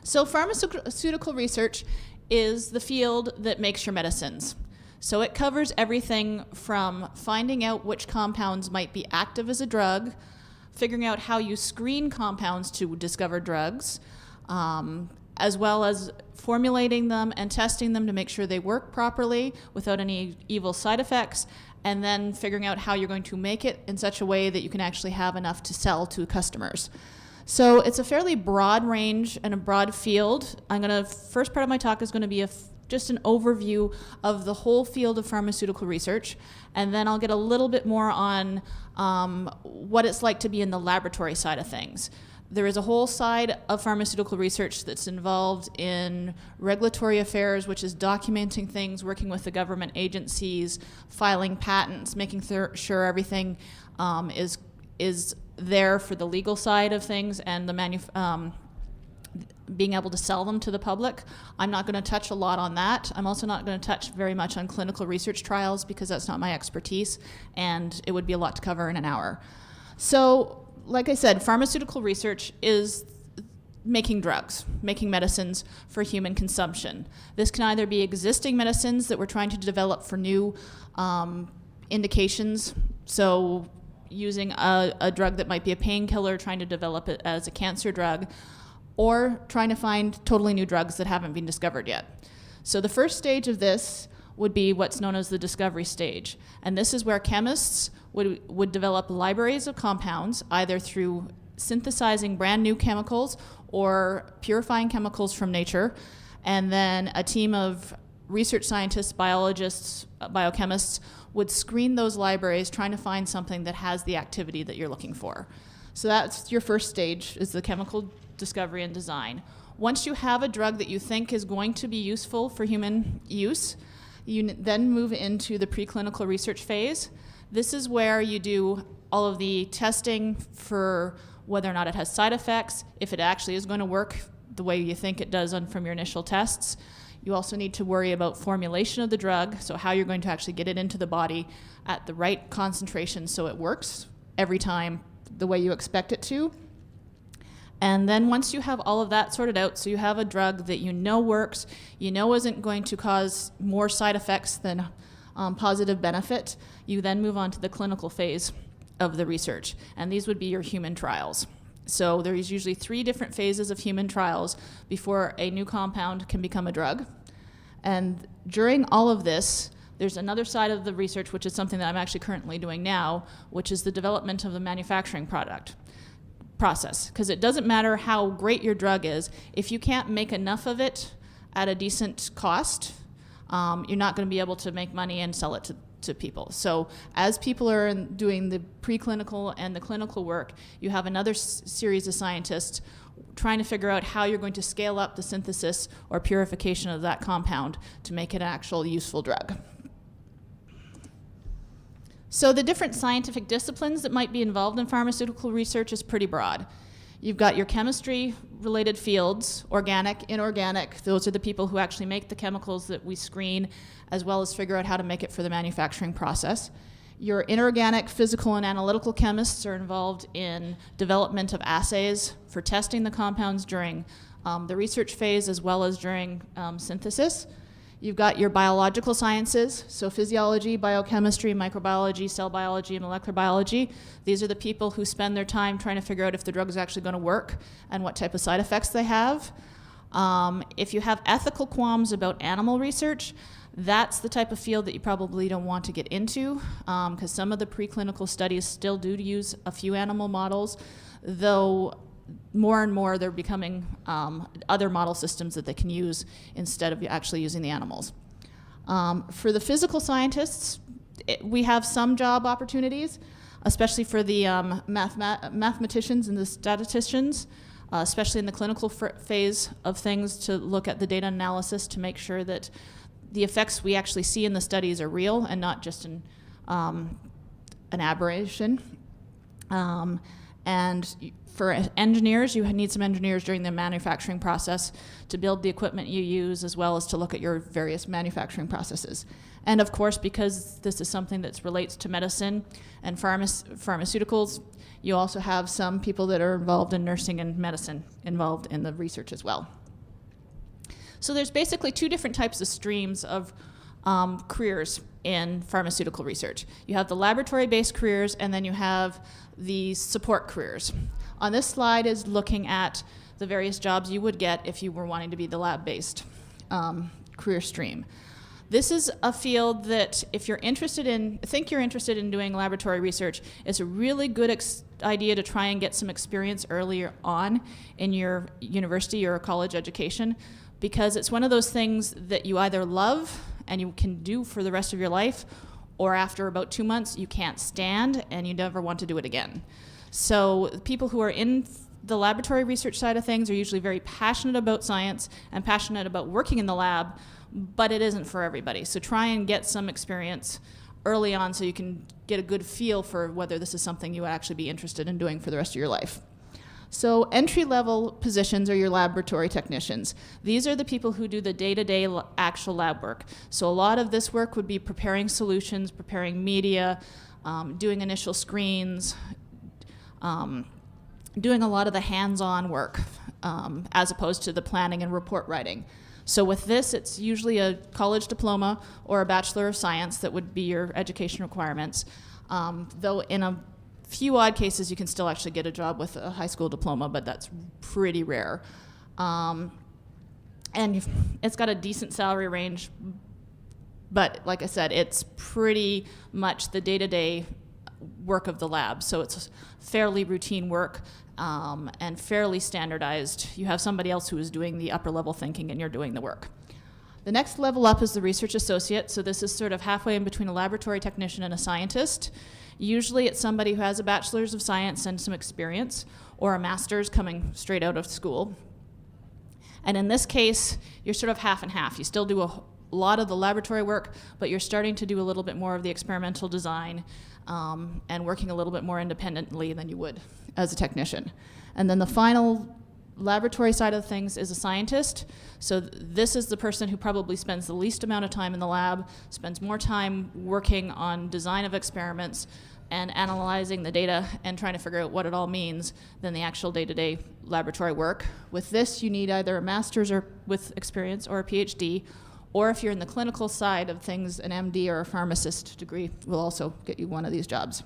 So pharmaceutical research is the field that makes your medicines. So it covers everything from finding out which compounds might be active as a drug, figuring out how you screen compounds to discover drugs, as well as formulating them and testing them to make sure they work properly without any evil side effects, and then figuring out how you're going to make it in such a way that you can actually have enough to sell to customers. So it's a fairly broad range and a broad field. First part of my talk is going to be just an overview of the whole field of pharmaceutical research, and then I'll get a little bit more on what it's like to be in the laboratory side of things. There is a whole side of pharmaceutical research that's involved in regulatory affairs, which is documenting things, working with the government agencies, filing patents, making sure everything is there for the legal side of things and the being able to sell them to the public. I'm not going to touch a lot on that. I'm also not going to touch very much on clinical research trials because that's not my expertise, and it would be a lot to cover in an hour. So, like I said, pharmaceutical research is making drugs, making medicines for human consumption. This can either be existing medicines that we're trying to develop for new indications, so using a drug that might be a painkiller, trying to develop it as a cancer drug, or trying to find totally new drugs that haven't been discovered yet. So the first stage of this would be what's known as the discovery stage. And this is where chemists would develop libraries of compounds, either through synthesizing brand new chemicals or purifying chemicals from nature. And then a team of research scientists, biologists, biochemists would screen those libraries trying to find something that has the activity that you're looking for. So that's your first stage, is the chemical discovery and design. Once you have a drug that you think is going to be useful for human use, you then move into the preclinical research phase. This is where you do all of the testing for whether or not it has side effects, if it actually is going to work the way you think it does from your initial tests. You also need to worry about formulation of the drug, so how you're going to actually get it into the body at the right concentration so it works every time the way you expect it to. And then once you have all of that sorted out, so you have a drug that you know works, you know isn't going to cause more side effects than positive benefit, you then move on to the clinical phase of the research. And these would be your human trials. So there's usually 3 different phases of human trials before a new compound can become a drug. And during all of this, there's another side of the research, which is something that I'm actually currently doing now, which is the development of the manufacturing process. Because it doesn't matter how great your drug is, if you can't make enough of it at a decent cost, you're not going to be able to make money and sell it to people. So as people are doing the preclinical and the clinical work, you have another series of scientists trying to figure out how you're going to scale up the synthesis or purification of that compound to make it an actual useful drug. So the different scientific disciplines that might be involved in pharmaceutical research is pretty broad. You've got your chemistry-related fields, organic, inorganic. Those are the people who actually make the chemicals that we screen, as well as figure out how to make it for the manufacturing process. Your inorganic, physical, and analytical chemists are involved in development of assays for testing the compounds during the research phase, as well as during synthesis. You've got your biological sciences, so physiology, biochemistry, microbiology, cell biology, and molecular biology. These are the people who spend their time trying to figure out if the drug is actually going to work and what type of side effects they have. If you have ethical qualms about animal research, that's the type of field that you probably don't want to get into, because some of the preclinical studies still do use a few animal models, though more and more they're becoming other model systems that they can use instead of actually using the animals. For the physical scientists, we have some job opportunities, especially for the mathematicians and the statisticians, especially in the clinical phase of things, to look at the data analysis to make sure that the effects we actually see in the studies are real and not just an aberration. And for engineers, you need some engineers during the manufacturing process to build the equipment you use, as well as to look at your various manufacturing processes. And of course, because this is something that relates to medicine and pharmaceuticals, you also have some people that are involved in nursing and medicine involved in the research as well. So there's basically two different types of streams of careers in pharmaceutical research. You have the laboratory-based careers, and then you have the support careers. On this slide is looking at the various jobs you would get if you were wanting to be the lab-based career stream. This is a field that if you're interested in doing laboratory research, it's a really good idea to try and get some experience earlier on in your university or college education, because it's one of those things that you either love and you can do for the rest of your life, or after about 2 months you can't stand and you never want to do it again. So people who are in the laboratory research side of things are usually very passionate about science and passionate about working in the lab, but it isn't for everybody. So try and get some experience early on so you can get a good feel for whether this is something you would actually be interested in doing for the rest of your life. So entry-level positions are your laboratory technicians. These are the people who do the day-to-day actual lab work. So a lot of this work would be preparing solutions, preparing media, doing initial screens, doing a lot of the hands-on work, as opposed to the planning and report writing. So with this, it's usually a college diploma or a Bachelor of Science that would be your education requirements, though in a few odd cases you can still actually get a job with a high school diploma, but that's pretty rare. And it's got a decent salary range, but like I said, it's pretty much the day-to-day work of the lab, so it's fairly routine work. And fairly standardized. You have somebody else who is doing the upper level thinking and you're doing the work. The next level up is the research associate. So this is sort of halfway in between a laboratory technician and a scientist. Usually it's somebody who has a bachelor's of science and some experience, or a master's coming straight out of school. And in this case, you're sort of half and half. You still do a lot of the laboratory work, but you're starting to do a little bit more of the experimental design and working a little bit more independently than you would as a technician. And then the final laboratory side of things is a scientist. So this is the person who probably spends the least amount of time in the lab, spends more time working on design of experiments and analyzing the data and trying to figure out what it all means than the actual day-to-day laboratory work. With this, you need either a master's or with experience or a PhD, or if you're in the clinical side of things, an MD or a pharmacist degree will also get you one of these jobs.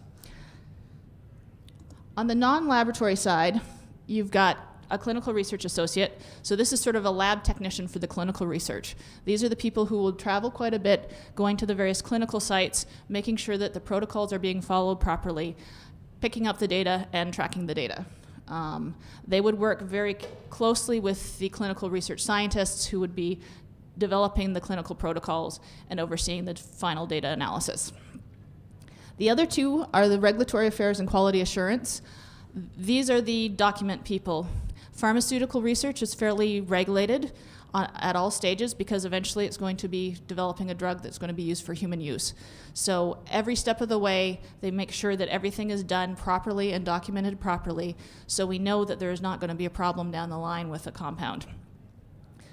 On the non-laboratory side, you've got a clinical research associate. So this is sort of a lab technician for the clinical research. These are the people who will travel quite a bit, going to the various clinical sites, making sure that the protocols are being followed properly, picking up the data and tracking the data. They would work very closely with the clinical research scientists who would be developing the clinical protocols and overseeing the final data analysis. The other two are the regulatory affairs and quality assurance. These are the document people. Pharmaceutical research is fairly regulated at all stages because eventually it's going to be developing a drug that's going to be used for human use. So every step of the way, they make sure that everything is done properly and documented properly, so we know that there is not going to be a problem down the line with a compound.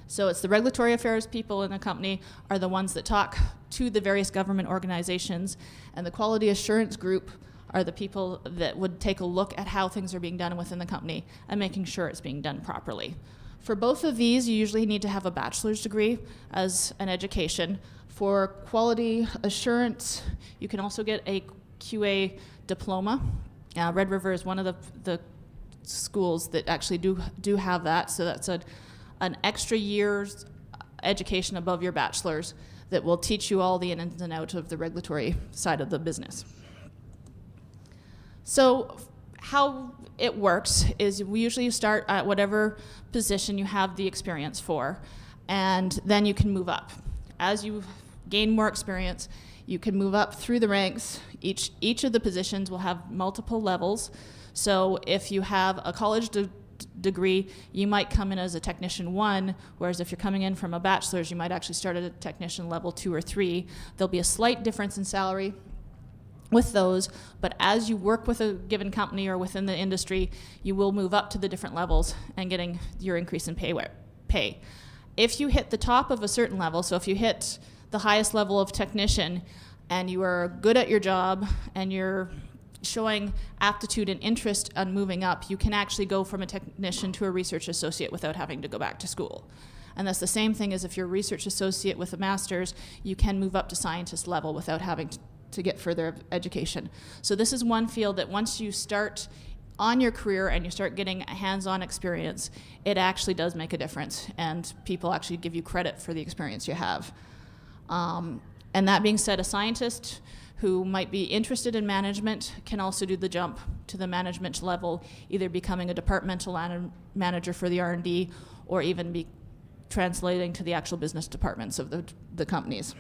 So it's the regulatory affairs people in the company are the ones that talk to the various government organizations, and the quality assurance group are the people that would take a look at how things are being done within the company and making sure it's being done properly. For both of these, you usually need to have a bachelor's degree as an education. For quality assurance, you can also get a QA diploma. Red River is one of the schools that actually do have that, so that's an extra year's education above your bachelor's that will teach you all the ins and outs of the regulatory side of the business. So how it works is we usually start at whatever position you have the experience for, and then you can move up. As you gain more experience, you can move up through the ranks. Each of the positions will have multiple levels. So if you have a college degree, you might come in as a technician 1, whereas if you're coming in from a bachelor's, you might actually start at a technician level 2 or 3. There'll be a slight difference in salary with those, but as you work with a given company or within the industry, you will move up to the different levels and getting your increase in pay. If you hit the top of a certain level, so if you hit the highest level of technician and you are good at your job and you're showing aptitude and interest on moving up, you can actually go from a technician to a research associate without having to go back to school. And that's the same thing as if you're a research associate with a master's, you can move up to scientist level without having to get further education. So this is one field that once you start on your career and you start getting hands-on experience, it actually does make a difference, and people actually give you credit for the experience you have. And that being said, a scientist who might be interested in management can also do the jump to the management level, either becoming a departmental manager for the R&D or even be translating to the actual business departments of the companies.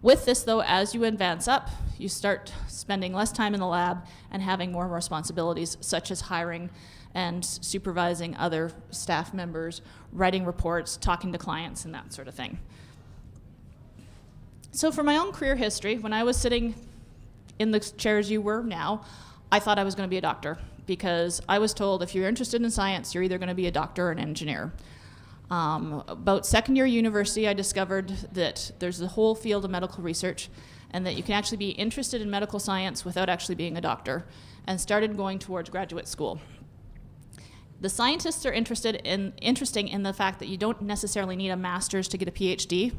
With this, though, as you advance up, you start spending less time in the lab and having more responsibilities, such as hiring and supervising other staff members, writing reports, talking to clients, and that sort of thing. So for my own career history, when I was sitting in the chairs you were now, I thought I was going to be a doctor, because I was told if you're interested in science, you're either going to be a doctor or an engineer. About second year university, I discovered that there's a whole field of medical research and that you can actually be interested in medical science without actually being a doctor, and started going towards graduate school. The scientists are interesting in the fact that you don't necessarily need a master's to get a PhD.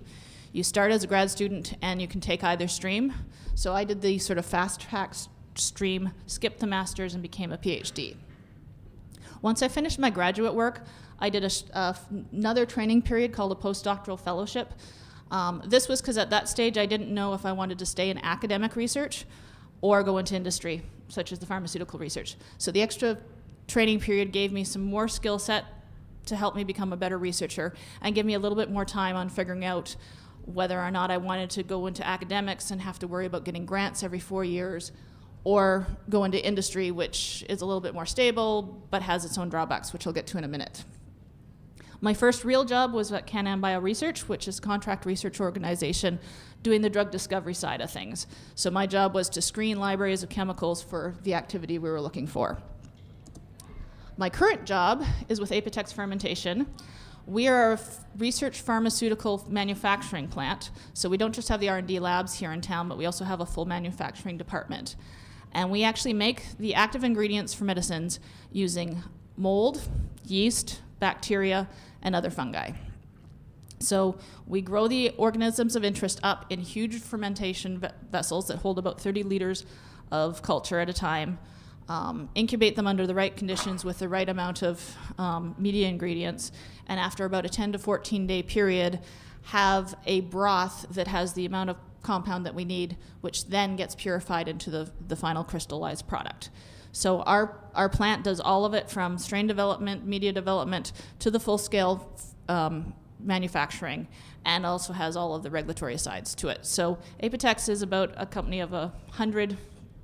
You start as a grad student and you can take either stream. So I did the sort of fast track stream, skipped the master's, and became a PhD. Once I finished my graduate work, I did another training period called a postdoctoral fellowship. This was because at that stage I didn't know if I wanted to stay in academic research or go into industry, such as the pharmaceutical research. So the extra training period gave me some more skill set to help me become a better researcher and give me a little bit more time on figuring out whether or not I wanted to go into academics and have to worry about getting grants every 4 years, or go into industry, which is a little bit more stable but has its own drawbacks, which I'll get to in a minute. My first real job was at Can-Am Bioresearch, which is a contract research organization doing the drug discovery side of things. So my job was to screen libraries of chemicals for the activity we were looking for. My current job is with Apotex Fermentation. We are a research pharmaceutical manufacturing plant, so we don't just have the R&D labs here in town, but we also have a full manufacturing department. And we actually make the active ingredients for medicines using mold, yeast, bacteria, and other fungi. So we grow the organisms of interest up in huge fermentation vessels that hold about 30 liters of culture at a time, incubate them under the right conditions with the right amount of media ingredients, and after about a 10 to 14 day period, have a broth that has the amount of compound that we need, which then gets purified into the final crystallized product. So our plant does all of it, from strain development, media development, to the full-scale manufacturing, and also has all of the regulatory sides to it. So Apotex is about a company of 100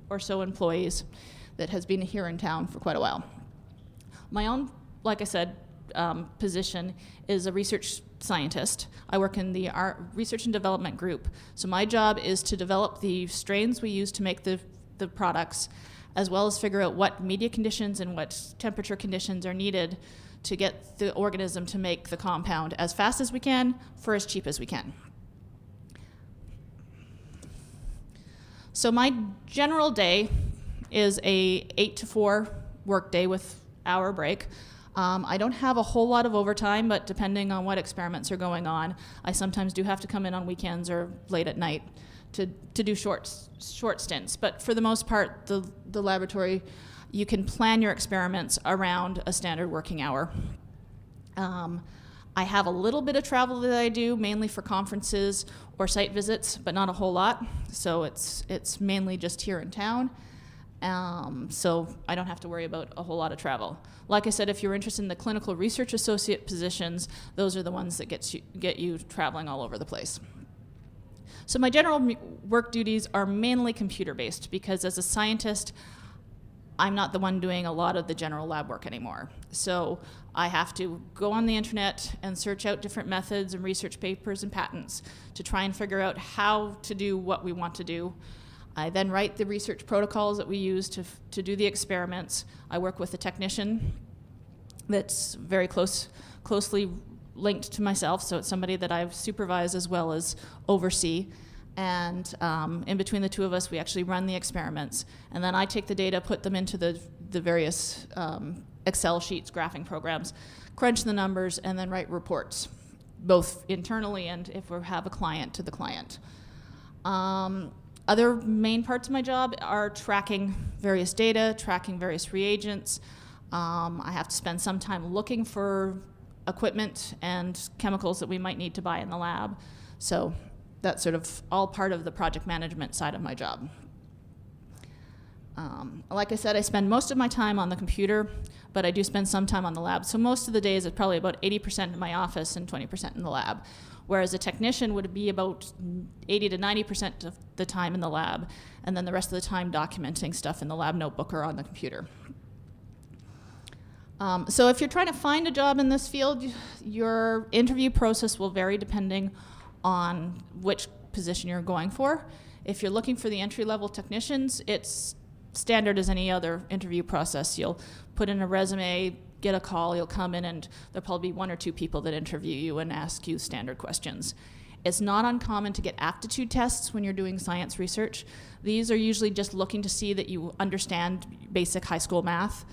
or so employees that has been here in town for quite a while. My own, like I said, position is a research scientist. I work in the research and development group. So my job is to develop the strains we use to make the products, as well as figure out what media conditions and what temperature conditions are needed to get the organism to make the compound as fast as we can for as cheap as we can. So my general day is a 8 to 4 work day with hour break. I don't have a whole lot of overtime, but depending on what experiments are going on, I sometimes do have to come in on weekends or late at night to do short stints. But for the most part, the laboratory, you can plan your experiments around a standard working hour. I have a little bit of travel that I do, mainly for conferences or site visits, but not a whole lot. So it's mainly just here in town. So I don't have to worry about a whole lot of travel. Like I said, if you're interested in the clinical research associate positions, those are the ones that get you traveling all over the place. So my general work duties are mainly computer-based, because as a scientist, I'm not the one doing a lot of the general lab work anymore. So I have to go on the internet and search out different methods and research papers and patents to try and figure out how to do what we want to do. I then write the research protocols that we use to do the experiments. I work with a technician that's very closely linked to myself, so it's somebody that I supervise as well as oversee. And in between the two of us, we actually run the experiments. And then I take the data, put them into the various Excel sheets, graphing programs, crunch the numbers, and then write reports, both internally and if we have a client to the client. Other main parts of my job are tracking various data, tracking various reagents. I have to spend some time looking for equipment and chemicals that we might need to buy in the lab. So that's sort of all part of the project management side of my job. Like I said, I spend most of my time on the computer, but I do spend some time on the lab. So most of the days it's probably about 80% in my office and 20% in the lab, whereas a technician would be about 80 to 90% of the time in the lab, and then the rest of the time documenting stuff in the lab notebook or on the computer. So if you're trying to find a job in this field, your interview process will vary depending on which position you're going for. If you're looking for the entry-level technicians, it's standard as any other interview process. You'll put in a resume, get a call, you'll come in, and there'll probably be 1 or 2 people that interview you and ask you standard questions. It's not uncommon to get aptitude tests when you're doing science research. These are usually just looking to see that you understand basic high school math.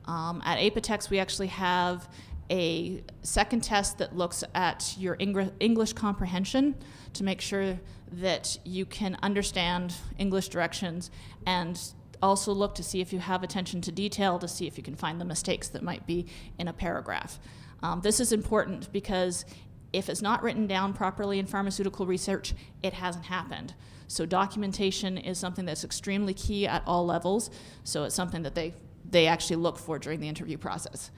At Apotex, we actually have a second test that looks at your English comprehension to make sure that you can understand English directions, and also look to see if you have attention to detail to see if you can find the mistakes that might be in a paragraph. This is important because if it's not written down properly in pharmaceutical research, it hasn't happened. So documentation is something that's extremely key at all levels, so it's something that they actually look for during the interview process.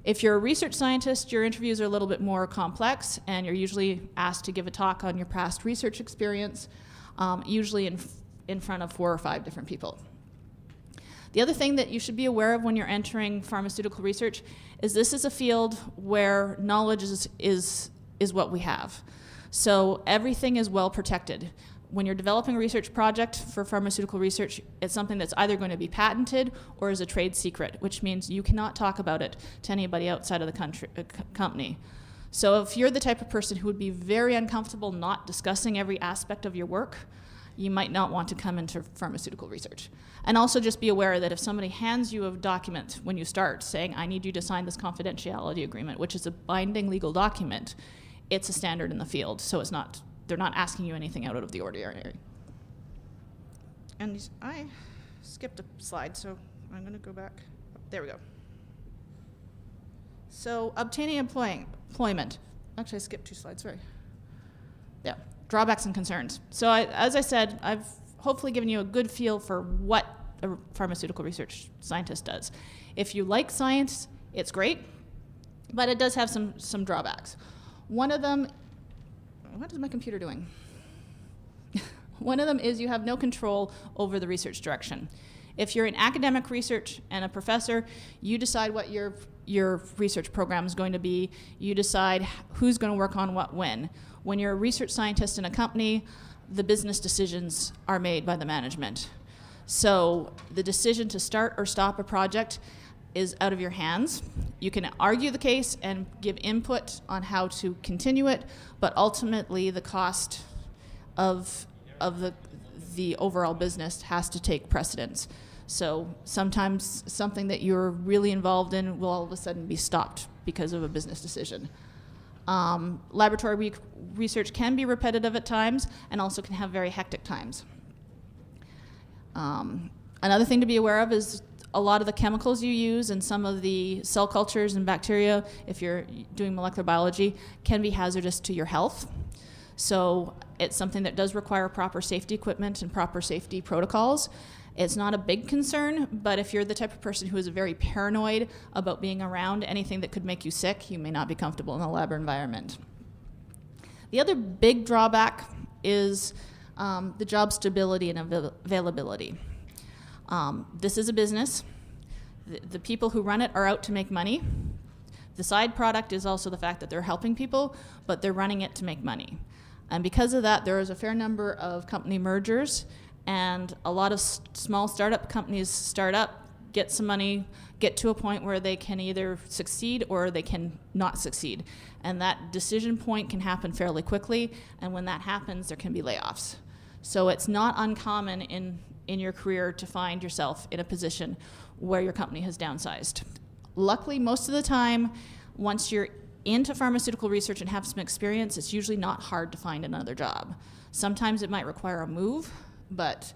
If you're a research scientist, your interviews are a little bit more complex, and you're usually asked to give a talk on your past research experience, usually in front of 4 or 5 different people. The other thing that you should be aware of when you're entering pharmaceutical research is this is a field where knowledge is what we have. So everything is well protected. When you're developing a research project for pharmaceutical research, it's something that's either going to be patented or is a trade secret, which means you cannot talk about it to anybody outside of the company. So if you're the type of person who would be very uncomfortable not discussing every aspect of your work, you might not want to come into pharmaceutical research. And also just be aware that if somebody hands you a document when you start saying, I need you to sign this confidentiality agreement, which is a binding legal document, it's a standard in the field, so they're not asking you anything out of the ordinary. And I skipped a slide, so I'm going to go back. There we go. So obtaining employment. Actually, I skipped 2 slides, sorry. Yeah, drawbacks and concerns. So as I said, I've hopefully given you a good feel for what a pharmaceutical research scientist does. If you like science, it's great, but it does have some drawbacks. One of them, what is my computer doing? One of them is you have no control over the research direction. If you're in academic research and a professor, you decide what your research program is going to be. You decide who's going to work on what when. When you're a research scientist in a company, the business decisions are made by the management. So the decision to start or stop a project is out of your hands. You can argue the case and give input on how to continue it, but ultimately the cost of the overall business has to take precedence. So sometimes something that you're really involved in will all of a sudden be stopped because of a business decision. Laboratory research can be repetitive at times and also can have very hectic times. Another thing to be aware of is a lot of the chemicals you use and some of the cell cultures and bacteria, if you're doing molecular biology, can be hazardous to your health. So it's something that does require proper safety equipment and proper safety protocols. It's not a big concern, but if you're the type of person who is very paranoid about being around anything that could make you sick, you may not be comfortable in a lab environment. The other big drawback is the job stability and availability. This is a business. The people who run it are out to make money. The side product is also the fact that they're helping people, but they're running it to make money. And because of that, there is a fair number of company mergers, and a lot of small startup companies start up, get some money, get to a point where they can either succeed or they can not succeed. And that decision point can happen fairly quickly, and when that happens, there can be layoffs. So it's not uncommon in your career to find yourself in a position where your company has downsized. Luckily, most of the time, once you're into pharmaceutical research and have some experience, it's usually not hard to find another job. Sometimes it might require a move, but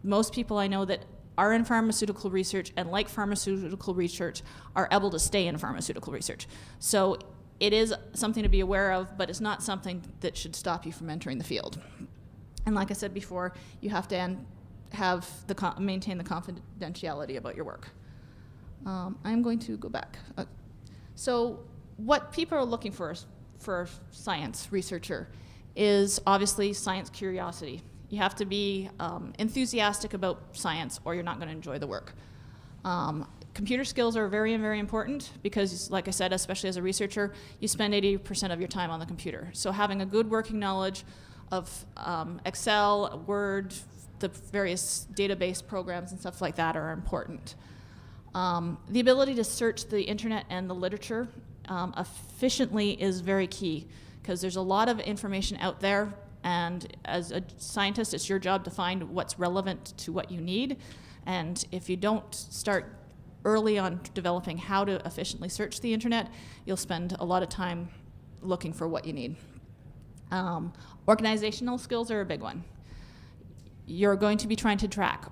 most people I know that are in pharmaceutical research and like pharmaceutical research are able to stay in pharmaceutical research. So it is something to be aware of, but it's not something that should stop you from entering the field. And like I said before, you have to maintain the confidentiality about your work. I'm going to go back. So what people are looking for a science researcher is obviously science curiosity. You have to be enthusiastic about science or you're not going to enjoy the work. Computer skills are very, very important because, like I said, especially as a researcher, you spend 80% of your time on the computer. So having a good working knowledge of Excel, Word, the various database programs and stuff like that are important. The ability to search the internet and the literature efficiently is very key because there's a lot of information out there, and as a scientist, it's your job to find what's relevant to what you need. And if you don't start early on developing how to efficiently search the internet, you'll spend a lot of time looking for what you need. Organizational skills are a big one. You're going to be trying to track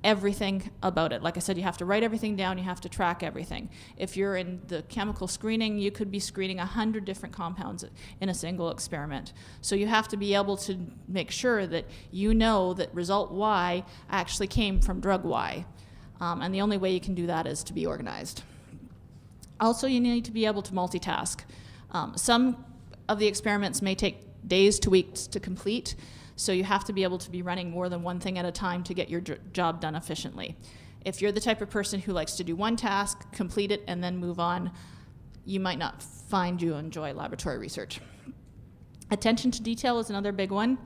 everything about it. Like I said, you have to write everything down, you have to track everything. If you're in the chemical screening, you could be screening 100 different compounds in a single experiment. So you have to be able to make sure that you know that result Y actually came from drug Y. And the only way you can do that is to be organized. Also, you need to be able to multitask. Some of the experiments may take days to weeks to complete, so you have to be able to be running more than one thing at a time to get your job done efficiently. If you're the type of person who likes to do one task, complete it, and then move on, you might not find you enjoy laboratory research. Attention to detail is another big one.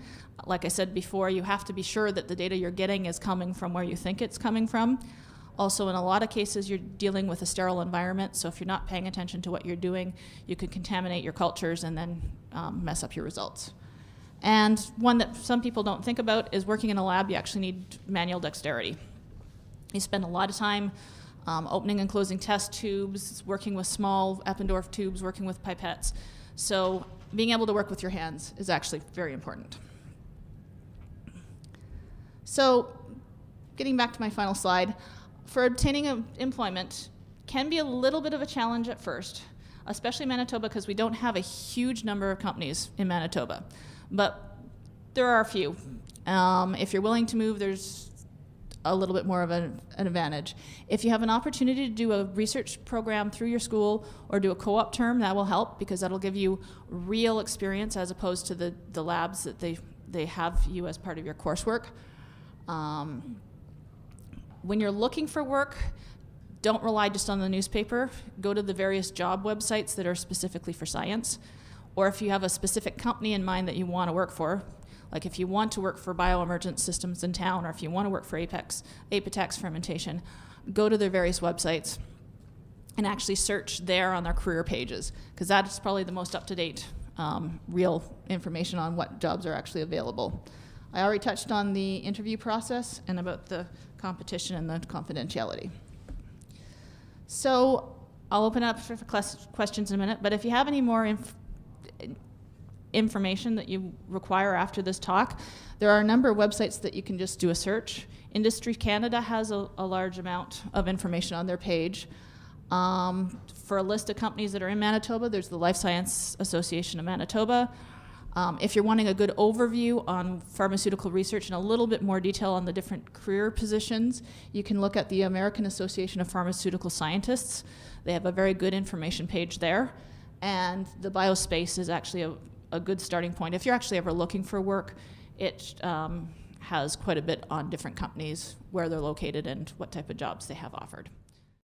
Like I said before, you have to be sure that the data you're getting is coming from where you think it's coming from. Also, in a lot of cases, you're dealing with a sterile environment, so if you're not paying attention to what you're doing, you could contaminate your cultures and then mess up your results. And one that some people don't think about is working in a lab, you actually need manual dexterity. You spend a lot of time opening and closing test tubes, working with small Eppendorf tubes, working with pipettes. So being able to work with your hands is actually very important. So getting back to my final slide, for obtaining employment can be a little bit of a challenge at first, especially in Manitoba because we don't have a huge number of companies in Manitoba. But there are a few. If you're willing to move, there's a little bit more of an advantage. If you have an opportunity to do a research program through your school or do a co-op term, that will help because that'll give you real experience as opposed to the labs that they have you as part of your coursework. When you're looking for work, don't rely just on the newspaper. Go to the various job websites that are specifically for science. Or if you have a specific company in mind that you want to work for, like if you want to work for bioemergent systems in town, or if you want to work for Apotex fermentation, go to their various websites and actually search there on their career pages, because that's probably the most up-to-date real information on what jobs are actually available. I already touched on the interview process and about the competition and the confidentiality. So I'll open up for questions in a minute, but if you have any more information that you require after this talk, there are a number of websites that you can just do a search. Industry Canada has a large amount of information on their page. For a list of companies that are in Manitoba, there's the Life Science Association of Manitoba. If you're wanting a good overview on pharmaceutical research and a little bit more detail on the different career positions, you can look at the American Association of Pharmaceutical Scientists. They have a very good information page there. And the biospace is actually a good starting point. If you're actually ever looking for work, it has quite a bit on different companies, where they're located, and what type of jobs they have offered.